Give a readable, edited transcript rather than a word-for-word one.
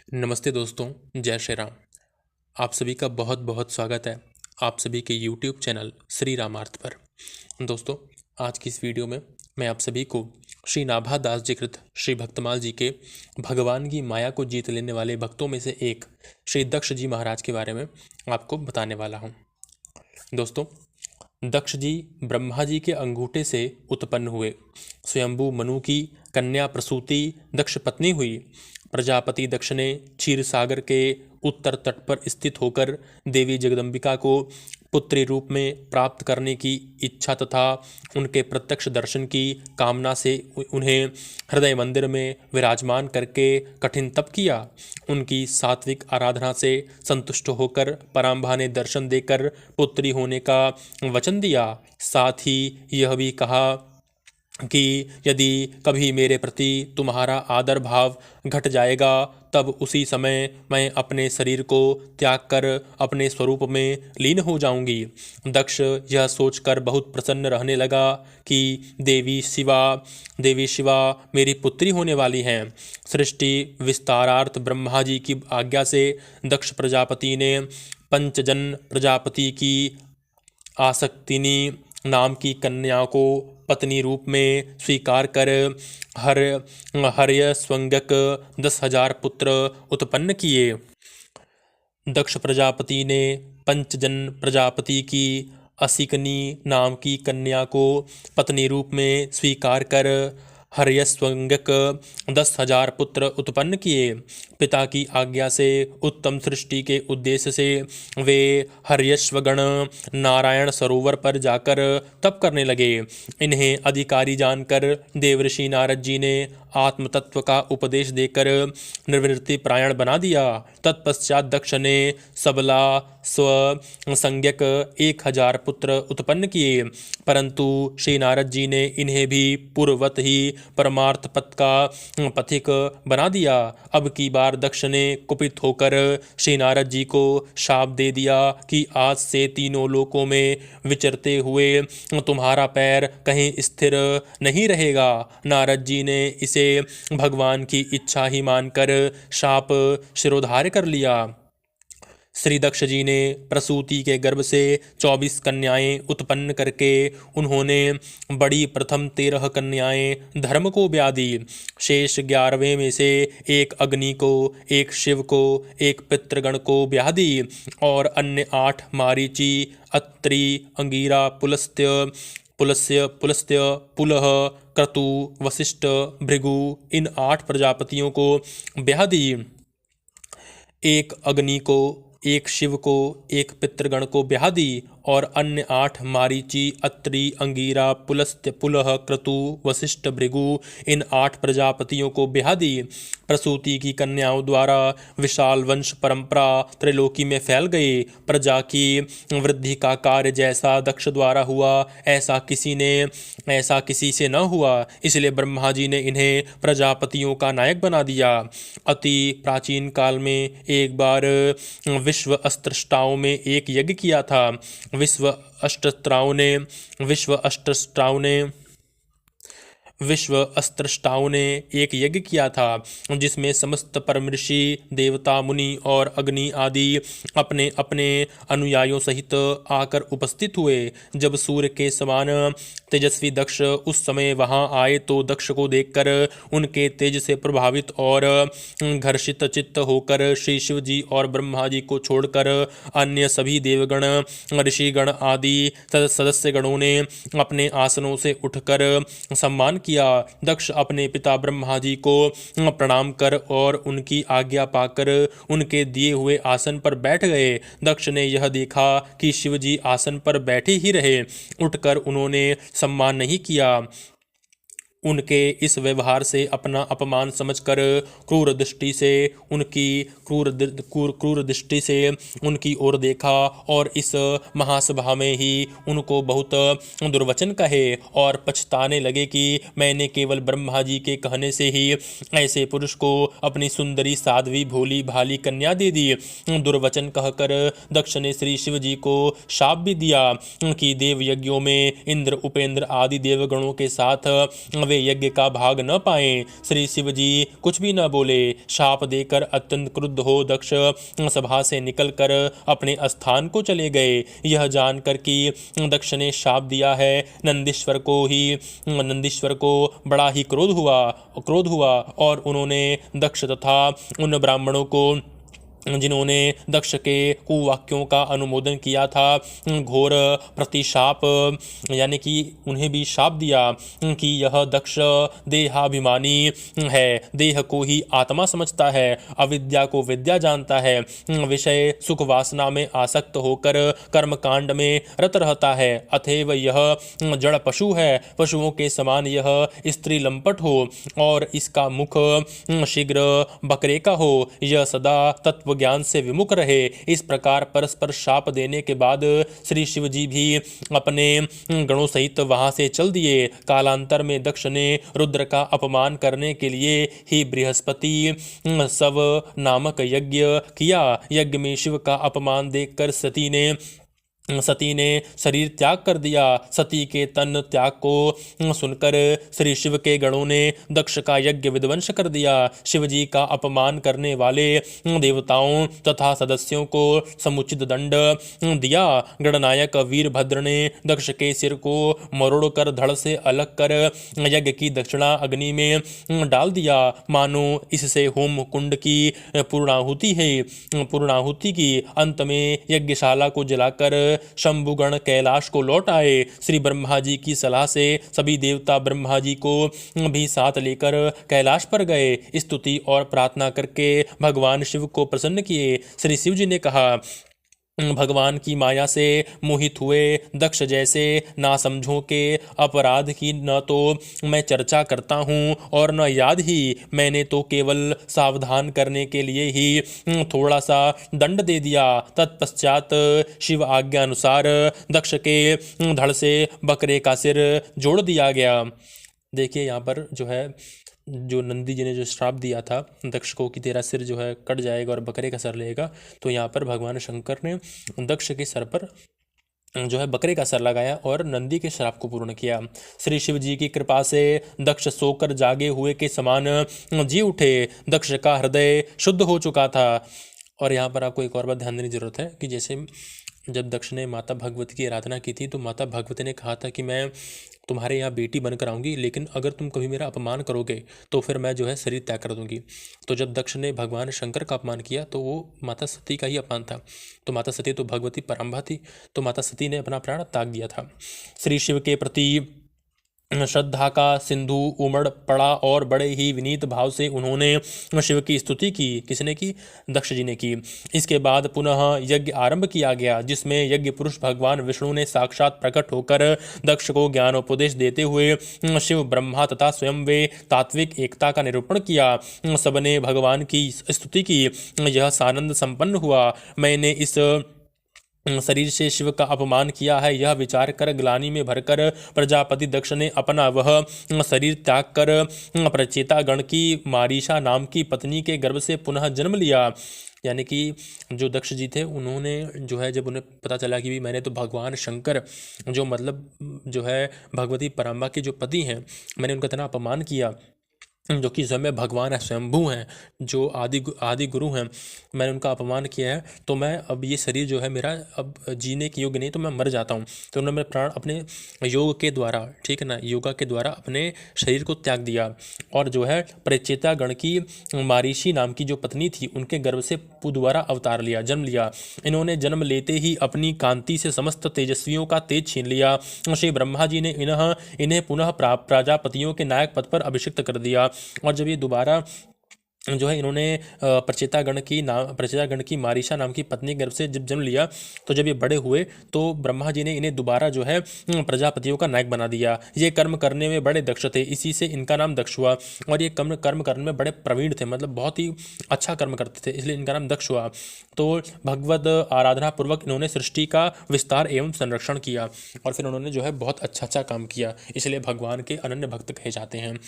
नमस्ते दोस्तों, जय श्री राम। आप सभी का बहुत बहुत स्वागत है आप सभी के YouTube चैनल श्री रामार्थ पर। दोस्तों, आज की इस वीडियो में मैं आप सभी को श्री नाभा दास जी कृत श्री भक्तमाल जी के भगवान की माया को जीत लेने वाले भक्तों में से एक श्री दक्ष जी महाराज के बारे में आपको बताने वाला हूँ। दोस्तों, दक्ष जी ब्रह्मा जी के अंगूठे से उत्पन्न हुए। स्वयंभू मनु की कन्या प्रसूति दक्ष पत्नी हुई। प्रजापति दक्ष ने क्षीर सागर के उत्तर तट पर स्थित होकर देवी जगदम्बिका को पुत्री रूप में प्राप्त करने की इच्छा तथा उनके प्रत्यक्ष दर्शन की कामना से उन्हें हृदय मंदिर में विराजमान करके कठिन तप किया। उनकी सात्विक आराधना से संतुष्ट होकर पराम्भा ने दर्शन देकर पुत्री होने का वचन दिया। साथ ही यह भी कहा कि यदि कभी मेरे प्रति तुम्हारा आदर भाव घट जाएगा तब उसी समय मैं अपने शरीर को त्याग कर अपने स्वरूप में लीन हो जाऊंगी। दक्ष यह सोचकर बहुत प्रसन्न रहने लगा कि देवी शिवा मेरी पुत्री होने वाली हैं। सृष्टि विस्तारार्थ ब्रह्मा जी की आज्ञा से दक्ष प्रजापति ने पंचजन प्रजापति की आसक्तिनी नाम की कन्या को पत्नी रूप में स्वीकार कर हर्य स्वंगक 10,000 पुत्र उत्पन्न किए। दक्ष प्रजापति ने पंचजन प्रजापति की असिकनी नाम की कन्या को पत्नी रूप में स्वीकार कर हर्यस्वंगक 10,000 पुत्र उत्पन्न किए। पिता की आज्ञा से उत्तम सृष्टि के उद्देश्य से वे हर्यश्वगण नारायण सरोवर पर जाकर तप करने लगे। इन्हें अधिकारी जानकर देवऋषि नारद जी ने आत्म तत्व का उपदेश देकर निवृत्ति प्रायण बना दिया। तत्पश्चात दक्ष ने सबला स्वसंज्ञक 1,000 पुत्र उत्पन्न किए, परंतु श्री नारद जी ने इन्हें भी पूर्ववत ही परमार्थ पथ का पथिक बना दिया। अब की बार दक्ष ने कुपित होकर श्री नारद जी को शाप दे दिया कि आज से तीनों लोकों में विचरते हुए तुम्हारा पैर कहीं स्थिर नहीं रहेगा। नारद जी ने इसे भगवान की इच्छा ही मानकर शाप शिरोधार्य कर लिया। श्री दक्ष जी ने प्रसूति के गर्भ से 24 कन्याएं उत्पन्न करके उन्होंने बड़ी प्रथम 13 कन्याएं धर्म को ब्याह दी। शेष 11वें में से एक अग्नि को, एक शिव को, एक पितृगण को ब्याह दी और अन्य 8 मारीची, अत्रि, अंगीरा, पुलस्त्य, पुलह, क्रतु, वशिष्ठ, भृगु इन 8 प्रजापतियों को ब्याह दी। एक अग्नि को, एक शिव को, एक पितृगण को ब्याह दी और अन्य 8 मारीची, अत्रि, अंगीरा, पुलस्त्य, पुलह, क्रतु, वशिष्ठ, भृगु इन 8 प्रजापतियों को ब्याह दी। प्रसूति की कन्याओं द्वारा विशाल वंश परंपरा त्रिलोकी में फैल गई। प्रजा की वृद्धि का कार्य जैसा दक्ष द्वारा हुआ ऐसा किसी से न हुआ, इसलिए ब्रह्मा जी ने इन्हें प्रजापतियों का नायक बना दिया। अति प्राचीन काल में एक बार विश्व अस्त्रष्टाओं में एक यज्ञ किया था। विश्व अस्त्रष्टाओं ने एक यज्ञ किया था जिसमें समस्त परम ऋषि, देवता, मुनि और अग्नि आदि अपने अपने अनुयायियों सहित आकर उपस्थित हुए। जब सूर्य के समान तेजस्वी दक्ष उस समय वहां आए तो दक्ष को देखकर उनके तेज से प्रभावित और घर्षित चित्त होकर श्री शिव जी और ब्रह्मा जी को छोड़कर अन्य सभी देवगण, ऋषिगण आदि सदस्य गणों ने अपने आसनों से उठकर सम्मान किया। दक्ष अपने पिता ब्रह्मा जी को प्रणाम कर और उनकी आज्ञा पाकर उनके दिए हुए आसन पर बैठ गए। दक्ष ने यह देखा कि शिव जी आसन पर बैठे ही रहे, उठकर उन्होंने सम्मान नहीं किया। उनके इस व्यवहार से अपना अपमान समझकर क्रूर दृष्टि से उनकी ओर देखा और इस महासभा में ही उनको बहुत दुर्वचन कहे और पछताने लगे कि मैंने केवल ब्रह्मा जी के कहने से ही ऐसे पुरुष को अपनी सुंदरी, साध्वी, भोली भाली कन्या दे दी। दुर्वचन कहकर दक्ष ने श्री शिव जी को शाप भी दिया कि देव यज्ञों में इंद्र, उपेंद्र आदि देवगणों के साथ वे वे यज्ञ का भाग न पाएं। श्री शिव जी कुछ भी न बोले। शाप देकर अत्यंत क्रुद्ध हो दक्ष सभा से निकलकर अपने स्थान को चले गए। यह जानकर कि दक्ष ने शाप दिया है, नंदीश्वर को बड़ा ही क्रोध हुआ और उन्होंने दक्ष तथा उन ब्राह्मणों को जिन्होंने दक्ष के कुवाक्यों का अनुमोदन किया था घोर प्रतिशाप यानी कि उन्हें भी शाप दिया कि यह दक्ष देहाभिमानी है, देह को ही आत्मा समझता है, अविद्या को विद्या जानता है, विषय सुख वासना में आसक्त होकर कर्मकांड में रत रहता है। अतएव यह जड़ पशु है, पशुओं के समान यह स्त्री लंपट हो और इसका मुख शीघ्र बकरे का हो, यह सदा तत्व ज्ञान से विमुख रहे। इस प्रकार परस्पर शाप देने के बाद श्री शिव जी भी अपने गणों सहित वहां से चल दिए। कालांतर में दक्ष ने रुद्र का अपमान करने के लिए ही बृहस्पति सव नामक यज्ञ किया। यज्ञ में शिव का अपमान देखकर सती ने शरीर त्याग कर दिया। सती के तन त्याग को सुनकर श्री शिव के गणों ने दक्ष का यज्ञ विध्वंस कर दिया। शिव जी का अपमान करने वाले देवताओं तथा सदस्यों को समुचित दंड दिया। गणनायक वीरभद्र ने दक्ष के सिर को मरोड़कर धड़ से अलग कर यज्ञ की दक्षिणा अग्नि में डाल दिया, मानो इससे होम कुंड की पूर्णाहुति की। अंत में यज्ञशाला को जलाकर शंभुगण कैलाश को लौट आए। श्री ब्रह्मा जी की सलाह से सभी देवता ब्रह्मा जी को भी साथ लेकर कैलाश पर गए। स्तुति और प्रार्थना करके भगवान शिव को प्रसन्न किए। श्री शिव जी ने कहा, भगवान की माया से मोहित हुए दक्ष जैसे नासमझों के अपराध की न तो मैं चर्चा करता हूँ और न याद ही। मैंने तो केवल सावधान करने के लिए ही थोड़ा सा दंड दे दिया। तत्पश्चात शिव आज्ञा अनुसार दक्ष के धड़ से बकरे का सिर जोड़ दिया गया। देखिए यहाँ पर जो है जो नंदी जी ने जो श्राप दिया था दक्ष को कि तेरा सिर जो है कट जाएगा और बकरे का सर लेगा, तो यहाँ पर भगवान शंकर ने दक्ष के सर पर जो है बकरे का सर लगाया और नंदी के श्राप को पूर्ण किया। श्री शिव जी की कृपा से दक्ष सोकर जागे हुए के समान जी उठे। दक्ष का हृदय शुद्ध हो चुका था। और यहाँ पर आपको एक और बात ध्यान देने की जरूरत है कि जैसे जब दक्ष ने माता भगवती की आराधना की थी तो माता भगवती ने कहा था कि मैं तुम्हारे यहाँ बेटी बनकर आऊँगी, लेकिन अगर तुम कभी मेरा अपमान करोगे तो फिर मैं जो है शरीर त्याग कर दूंगी। तो जब दक्ष ने भगवान शंकर का अपमान किया तो वो माता सती का ही अपमान था। तो माता सती तो भगवती परम्भा थी, तो माता सती ने अपना प्राण त्याग दिया था। श्री शिव के प्रति श्रद्धा का सिंधु उमड़ पड़ा और बड़े ही विनीत भाव से उन्होंने शिव की स्तुति की। किसने की? दक्ष जी ने की। इसके बाद पुनः यज्ञ आरंभ किया गया, जिसमें यज्ञ पुरुष भगवान विष्णु ने साक्षात प्रकट होकर दक्ष को ज्ञानोपदेश देते हुए शिव ब्रह्मा तथा स्वयं वे तात्विक एकता का निरूपण किया। सबने भगवान की स्तुति की। यह सानंद संपन्न हुआ। मैंने इस शरीर से शिव का अपमान किया है, यह विचार कर ग्लानि में भरकर प्रजापति दक्ष ने अपना वह शरीर त्याग कर प्रचेता गण की मारीशा नाम की पत्नी के गर्भ से पुनः जन्म लिया। यानी कि जो दक्ष जी थे उन्होंने जो है जब उन्हें पता चला कि भी मैंने तो भगवान शंकर जो मतलब जो है भगवती परम्बा के जो पति हैं, मैंने उनका इतना अपमान किया, जो कि स्वयं भगवान है, स्वयंभू हैं, जो आदि गुरु हैं, मैंने उनका अपमान किया है, तो मैं अब ये शरीर जो है मेरा अब जीने के योग्य नहीं, तो मैं मर जाता हूँ। तो उन्होंने प्राण अपने योग के द्वारा, ठीक है ना, योगा के द्वारा अपने शरीर को त्याग दिया और जो है प्रचेता गण की मारीशी नाम की जो पत्नी थी उनके गर्भ से दोबारा अवतार लिया, जन्म लिया। इन्होंने जन्म लेते ही अपनी कांति से समस्त तेजस्वियों का तेज छीन लिया। श्री ब्रह्मा जी ने इन्हें पुनः प्रजापतियों के नायक पद पर अभिषिक्त कर दिया। और जब ये दोबारा जो है इन्होंने प्रचेता गण की मारीशा नाम की पत्नी गर्भ से जब जन्म लिया, तो जब ये बड़े हुए तो ब्रह्मा जी ने इन्हें दोबारा जो है प्रजापतियों का नायक बना दिया। ये कर्म करने में बड़े दक्ष थे, इसी से इनका नाम दक्ष हुआ। और ये कर्म करने में बड़े प्रवीण थे, मतलब बहुत ही अच्छा कर्म करते थे, इसलिए इनका नाम दक्ष हुआ। तो भगवद आराधना पूर्वक इन्होंने सृष्टि का विस्तार एवं संरक्षण किया और फिर उन्होंने जो है बहुत अच्छा काम किया, इसलिए भगवान के अनन्य भक्त कहे जाते हैं।